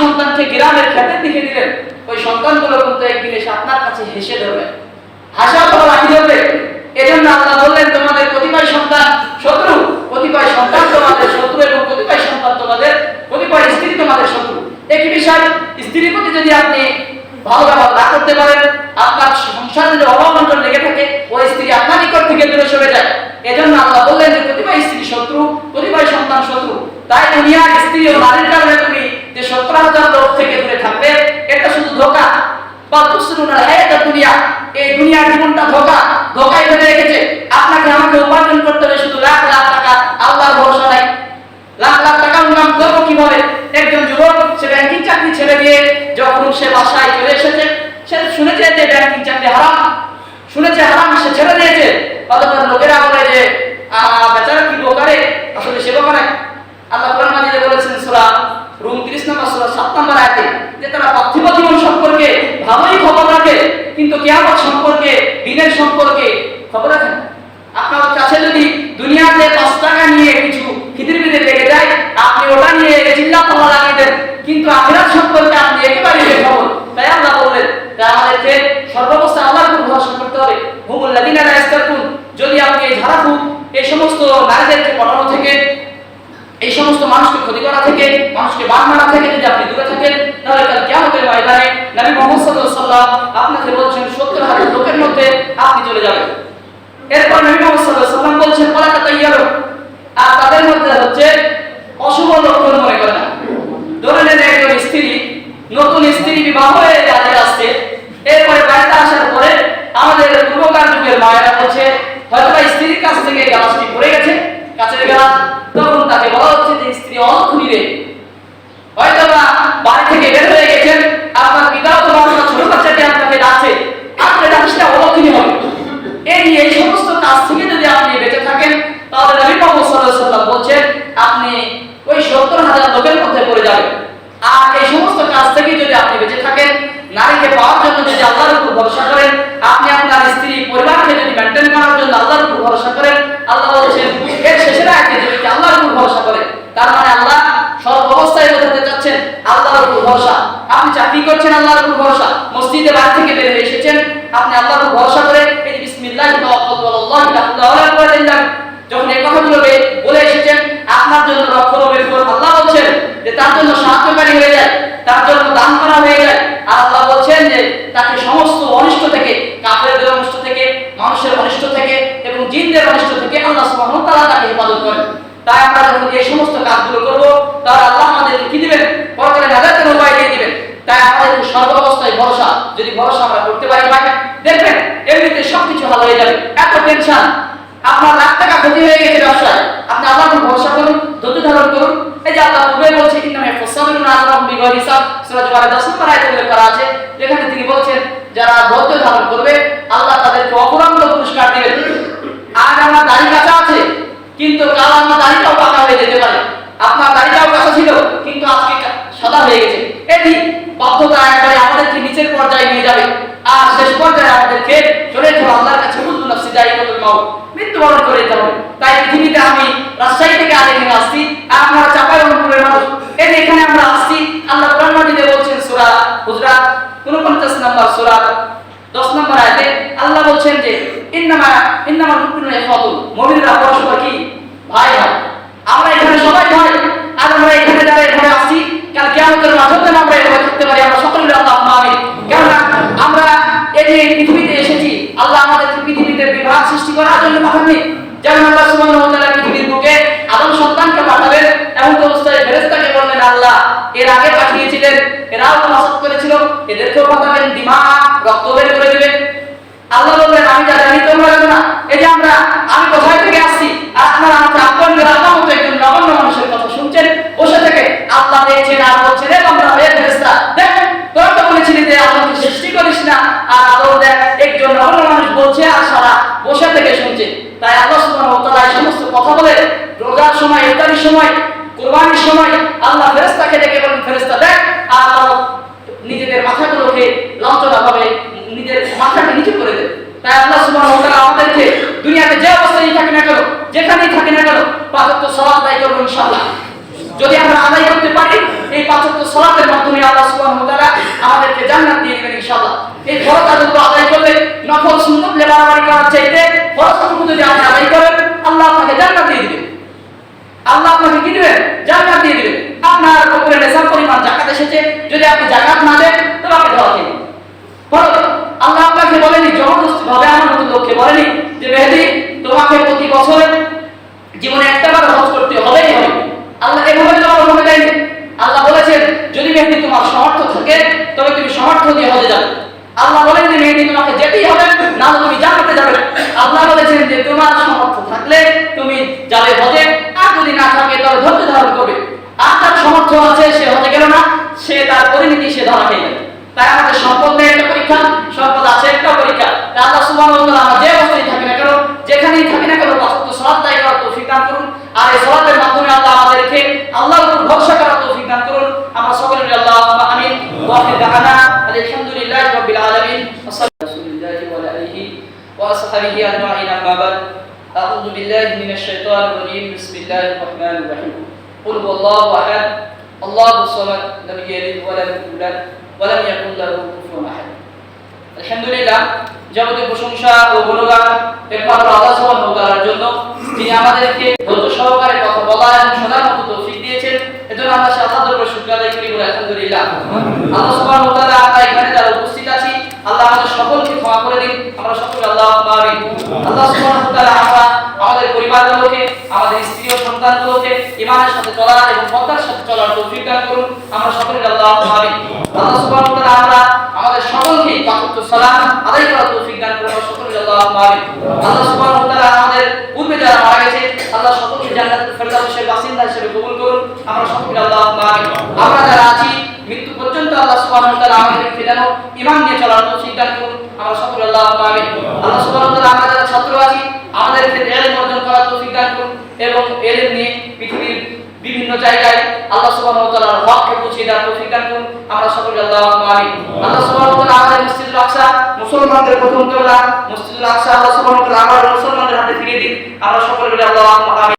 সন্তানকে গ্রামের খেতে দিকে দিলেন, ওই সন্তানগুলো কিন্তু একদিন এসে আপনার কাছে হেসে ধরবে, হাসা তো রাখি ধরবে। এজন্য আল্লাহ বললেন তোমাদের কতিপয় সন্তান শত্রু, কতিপয় সন্তান তোমাদের শত্রু, এবং কতিপয় সন্তান তোমাদের, কতিপয় স্ত্রী তোমাদের শত্রু। একই বিষয়, স্ত্রীর প্রতি যদি আপনি ভালো ব্যবহার না করতে পারেন, আপনার সংসারে যদি অভাব-অনটন লেগে থাকে, ওই স্ত্রী আপনার নিকট থেকে দূরে সরে যায়। এজন্য আল্লাহ বললেন যে কতিপয় স্ত্রী শত্রু, কতিপয় সন্তান শত্রু। তাই দুনিয়ার স্ত্রী ও নারীর কারণে তুমি যে 70,000 লোক থেকে দূরে থাকবে, এটা শুধু ধোঁকা। বা তুসরুনাল হায়াতাদ দুনিয়া, এই দুনিয়ার জীবনটা ধোঁকা, ধোঁকায় ফেলে রেখেছে। আপনাকে আমাকে উপার্জন করতে হবে শুধু লাখ লাখ টাকা, আল্লাহর ভরসা নাই। লাখ লাখ টাকা ইনকাম করবো কিভাবে? একজন যুবক সে ব্যাংকিং চাকরি ছেড়ে দিয়ে যখন সে বাসায় চলে এসেছে, সে শুনেছে যে ব্যাংকিং চাকরি হারাম, শুনেছে হারাম, সে ছেড়ে দিয়েছে। অতঃপর লোকেরা বলে যে বেচারা কি বোকারে, আসলে সে বোকারে। আল্লাহ কোরআন মাজিদে বলেছেন সূরা রুম 30 নম্বর সূরা 7 নম্বর আয়াতে যে তারা পার্থিব জীবন সম্পর্কে ভালোই খবর রাখে, কিন্তু কিয়ামত সম্পর্কে, দিনের সম্পর্কে খবর রাখে না। আপনার কাছে যদি দুনিয়াতে 5 টাকা নিয়ে কিছু খিদির-বিদির লেগে যায়, আপনি ওটা নিয়ে চিল্লা-পাল্লা লাগিয়ে দেন, কিন্তু আখিরাত সম্পর্কে আপনি একেবারেই বেখবর। তাই আল্লাহ বললেন যে আমাদেরকে সর্বাবস্থায় আল্লাহর উপর ভরসা করতে হবে। হুমুল লাযিনা লা ইস্তাকুন, যদি আপনি এই ঝাড়াফুঁক, এই সমস্ত নারীদেরকে পড়ানো থেকে, এই সমস্ত মানুষকে ক্ষতি করা থেকে, মানুষকে বান মারা থেকে যদি আপনি দূরে থাকেন, তাহলে কাল কিয়ামতের ময়দানে নবী মুহাম্মদ সাল্লাল্লাহু আলাইহি ওয়াসাল্লাম আপনাকে বলছেন 70,000 লোকের মধ্যে আপনি চলে যাবেন। এরপর নবী মুহাম্মদ সাল্লাল্লাহু আলাইহি ওয়াসাল্লাম বলছেন ওয়ালা তাতায়্যারু, আর তাদের মধ্যে হচ্ছে অশুভ লক্ষণ মনে করে না। ধরে নেন একজন স্ত্রী, নতুন স্ত্রী বিবাহ হয়ে যাদের আসছে, এরপরে বাড়িতে আসার পরে আমাদের পূর্বকার যুগের মায়েরা বলছে হয়তো স্ত্রীর কাছ থেকে গ্লাসটি পড়ে গেছে, কাছের গ্লাস, তখন তাকে বলা হচ্ছে যে স্ত্রী অলক্ষণী রে, হয়তো বাড়ি থেকে বের হয়ে গেছেন, আপনার পিতাও তোমার ছোট বাচ্চাকে আপনাকে ডাকছে, আপনার ডাকটা অলক্ষণী হবে। এই সমস্ত কাজ থেকে যদি আপনি বেঁচে থাকেন, তাহলে নবী মুহাম্মদ সাল্লাল্লাহু আলাইহি ওয়াসাল্লাম বলছেন আপনি ওই 70,000 লোকের মধ্যে পড়ে যাবেন। আর এই সমস্ত কাজ থেকে যদি আপনি বেঁচে থাকেন, নারীকে পাওয়ার জন্য যদি আল্লাহর উপর ভরসা করেন, আপনি আপনার স্ত্রী পরিবারকে যদি মেইনটেইন করার জন্য আল্লাহর উপর ভরসা করেন, আল্লাহ বলছেন এর শেষের আয়াতে যদি আল্লাহর উপর ভরসা করেন, তার মানে আল্লাহ সব অবস্থায় বোঝাতে চাচ্ছেন আল্লাহর উপর ভরসা। আপনি চাকরি করছেন, আল্লাহর উপর ভরসা, মসজিদে বাড়ি থেকে বের হয়ে এসেছেন, আপনি আল্লাহর উপর ভরসা করে এই বিসমিল্লাহি তাওয়াক্কালতু আলাল্লাহি লা ইলাহা ইল্লা হুয়া, যখন এই কথাগুলো বলে এসেছেন, আপনার জন্য রক্ষণাবেক্ষণ আল্লাহ বলছেন যে তার জন্য সাহায্যকারী হয়ে যায়, তার জন্য দান করা হয়ে যায়। আর আল্লাহ বলছেন যে তাকে সমস্ত অনিষ্ট থেকে, কাফেরদের অনিষ্ট থেকে, মানুষের অনিষ্ট থেকে এবং জিনদের অনিষ্ট থেকে আল্লাহ সুবহানাহু ওয়া তাআলা তাকে হেফাজত করেন। তাই আমরা যখন এই সমস্ত কাজগুলো করব, তাহলে আল্লাহ আমাদেরকে কি দিবেন? পরকালে নাজাতের উপায় দিয়ে দিবেন। তাই আমাদের সর্বাবস্থায় ভরসা, যদি ভরসা আমরা করতে পারি ভাই, দেখবেন এমনিতে সবকিছু ভালো হয়ে যাবে। এত টেনশন, আপনার লাখ টাকা ক্ষতি হয়ে গেছে ব্যবসায়, আপনি আল্লাহর উপর ভরসা করুন, ধৈর্য ধারণ করুন। এই যে আল্লাহ পূর্বে বলছে ইন্নামা ইয়াফসাবিরুনা আজরাহুম বিগয়রি হিসাব, সূরা জুমারের 10 নম্বর আয়াতে উল্লেখ করা আছে, যেখানে তিনি বলছেন যারা ধৈর্য ধারণ করবে আল্লাহ তাদেরকে অপরন্ত পুরস্কার দিবেন। আজ আমার দাড়ি কাঁচা আছে, কিন্তু কাল আমার দাড়িটাও পাকা হয়ে যেতে পারে। আপনার দাড়িটাও কাঁচা ছিল, কিন্তু আজকে সাদা হয়ে গেছে। এটি বাধ্যতা একবারে আমাদেরকে নিচের পর্যায়ে নিয়ে যাবে, আর শেষ পর্যায়ে আমাদেরকে চলে যেতে হবে আল্লাহর কাছে। কুল্লু নাফসিন যায়িকাতুল মাউত, মৃত্যুবরণ করে যেতে হবে। তাই পৃথিবীতে আমি রাজশাহী থেকে আর এখানে আসছি, আর আপনারা চাঁপাইনবাবগঞ্জের মানুষ, এই এখানে আমরা আসছি। আল্লাহ কোরআন মাজিদে বলছেন সূরা হুজরাত 49 নম্বর সূরা 10 নম্বর আয়াতে আল্লাহ বলছেন যে ইন্নামাল মুমিনুনা ইখওয়াতুন, মুমিনরা পরস্পর কি ভাই হয়। আমরা এখানে সবাই ভাই, আর আমরা এখানে যারা এখানে আসছি, কাল কিয়ামতের মাঠেও যেন আমরা এভাবে থাকতে পারি। আমরা সকলে আল্লাহুম্মা আমিন। কেননা আমরা এই যে পৃথিবীতে এসেছি, আল্লাহ আমাদের পৃথিবীতে বিভাগ সৃষ্টি করার জন্য পাঠাননি। যেমন আল্লাহ সুবহানাহু ওয়া তাআলা পৃথিবীর বুকে আদম সন্তানকে পাঠাবেন, এমন অবস্থায় ফেরেশতাকে বললেন আল্লাহ এর আগে পাঠিয়েছিলেন, এরাও নাশাত করেছিল, এদেরকেও পাঠাবেন, দিমাগ রক্ত বের করে দিবেন। আল্লাহ বললেন আমি যা জানি তোমরা জানো না। এই যে আমি কোথায় থেকে আসছি, আর আপনারা আমাকে আপন গ্রামের মতো একজন নগণ্য মানুষের কথা শুনছেন বসে থেকে। আল্লাহ দেখছেন আর বলছেন রে বান্দা, হে ফেরেশতা, দেখ তোরা তো বলেছিলি যে আল্লাহকে সৃষ্টি করিস না, আর আল্লাহ দেখ একজন নগণ্য মানুষ বলছে আর সারা বসে থেকে শুনছে। তাই আল্লাহ সুবহানাহু ওয়া তাআলা এই সমস্ত কথা বলে রোজার সময়, ইফতারির সময়, কুরবানির সময় আল্লাহ ফেরেশতাকে ডেকে বলেন ফেরেশতা দেখ, আর নিজেদের মাথাগুলোকে লাঞ্ছনাভাবে নিজের মাথাকে নিচু করে দেয়। তাই আল্লাহ সুবহানাহু ওয়া তাআলা আমাদেরকে দুনিয়াতে যে অবস্থায় থাকি না কেন, যেখানেই থাকি না কেন, 5 ওয়াক্ত সালাত আদায় করব ইনশাআল্লাহ। যদি আমরা আদায় করতে পারি, এই 5 ওয়াক্ত সালাতের মাধ্যমে এই ফরজ কাজগুলো আদায় করলে নফল সুন্নত বাড়াবাড়ি করার চাইতে ফরজ কাজগুলো যদি আপনি আদায় করেন, আল্লাহ আপনাকে জান্নাত দিয়ে দিবেন। আল্লাহ আপনাকে কি দিবেন? জান্নাত দিয়ে দিবেন। আপনার উপরে নেশার পরিমাণ যাকাত এসেছে, যদি আপনি যাকাত না দেন তবে আপনি ধরা খেয়ে ফরজ। আল্লাহ আপনাকে বলেনি জবরদস্তি ভাবে আমার মতো লোককে বলেনি যে মেহেদী তোমাকে প্রতি বছর জীবনে একটাবার হজ করতে হবেই হবে। আল্লাহ এভাবে তো আমার দেয়নি। আল্লাহ বলেছেন যদি মেহেদী তোমার সামর্থ্য থাকে তবে তুমি সামর্থ্য দিয়ে হজে যাবে। আল্লাহ বলেন যে মেহেদী তোমাকে যেতেই হবে, না তুমি জান্নাতে যাবে। আল্লাহ বলেছেন যে তোমার সামর্থ্য থাকলে তুমি যাবে হজে, আর যদি না থাকে তবে ধৈর্য ধারণ করবে। আর তার সামর্থ্য আছে সে হজে গেল না, সে তার পরিণতি সে ধরা খেয়ে গেল। তাই আমাদের সম্পদ নেই একটা পরীক্ষা, সম্পদ আছে একটা পরীক্ষা। আল্লাহ সুবহানাহু ওয়া তাআলা আমরা যে অবস্থায় থাকি না কেন, যেখানেই থাকি না কেন, পাঁচ ওয়াক্ত সালাত আদায় করার তৌফিক দান করুন। আর এই সালাতের মাধ্যমে আল্লাহ আমাদেরকে আল্লাহর উপর ভরসা করার তৌফিক দান করুন। আমরা সকলে বলি আল্লাহুম্মা আমিন। ওয়া আখির দাওয়ানা আলহামদুলিল্লাহি রাব্বিল আলামিন। ওয়াসাল্লাল্লাহু আলা আলিহি ওয়া আসহাবিহি আজমাইন। আম্মা বাদ। আউযু বিল্লাহি মিনাশ শাইতানির রাজীম। বিসমিল্লাহির রাহমানির রাহিম। কুল হুয়াল্লাহু আহাদ, আল্লাহুস সামাদ, লাম ইয়ালিদ ওয়া লাম ইউলাদ ওয়া লাম ইয়াকুল লাহু কুফুওয়ান আহাদ। আলহামদুলিল্লাহ, যাবতীয় প্রশংসা ও গুণগান একমাত্র আল্লাহ সুবহানাহু ওয়া তাআলার জন্য, যিনি আমাদেরকে ধৈর্য সহকারে কথা বলা এবং শোনার মতো তৌফিক দিয়েছেন। এজন্য আমরা আল্লাহর দরবারে শুকরিয়া আদায় করি বলে আলহামদুলিল্লাহ। আল্লাহ সুবহানাহু ওয়া তাআলা আমরা এখানে যারা উপস্থিত আছি, আল্লাহ আমাদের সকলকে ক্ষমা করে দিন। আমরা সকলে আল্লাহুম্মা আমিন। আল্লাহ সুবহানাহু ওয়া তাআলা আমরা আমাদের পরিবারগুলোকে, আমাদের স্ত্রী ও সন্তানগুলোকে ঈমানের সাথে চলার এবং পর্দার সাথে চলার তৌফিক দান করুন। আমরা সকলে আল্লাহুম্মা আমিন। আল্লাহ সুবহানাহু ওয়া তাআলা আমরা আমাদের সকলকে পাঁচ ওয়াক্ত সালাত আদায় করার তৌফিক দান করুন। আমরা সকলে আল্লাহুম্মা আমিন। আল্লাহ সুবহানাহু ওয়া তাআলা আমাদের পূর্বে যারা মারা গেছে, আল্লাহ সকলকে জান্নাতুল ফেরদাউসের বাসিন্দা হিসেবে কবুল করুন। আমরা সকলে আল্লাহুম্মা আমিন। আমরা যারা আছি মৃত্যু পর্যন্ত আল্লাহ সুবহানাহু ওয়া তাআলা আমাদেরকে ফিরানো ঈমান নিয়ে চলার তৌফিক দান করুন। আমরা সকলে আল্লাহুম্মা আমিন। আল্লাহ সুবহানাহু ওয়া তাআলা আমরা যারা ছাত্র আছি আমাদেরকে ইলম অর্জন করার তৌফিক দান করুন এবং ইলম নিয়ে পৃথিবীর বিভিন্ন জায়গায় আল্লাহ সুবহানাহু ওয়া তাআলার হককে পৌঁছে দেওয়ার তৌফিক দান করুন। আমরা সকলে আল্লাহুম্মা আমিন। আল্লাহ সুবহানাহু ওয়া তাআলা আমাদের মসজিদুল আকসা, মুসলমানদের প্রথম কিবলা মসজিদুল আকসা, আল্লাহ সুবহানাহু ওয়া তাআলা আমাদের মুসলমানদের হাতে ফিরিয়ে দিন। আমরা সকলে আল্লাহুম্মা আমিন।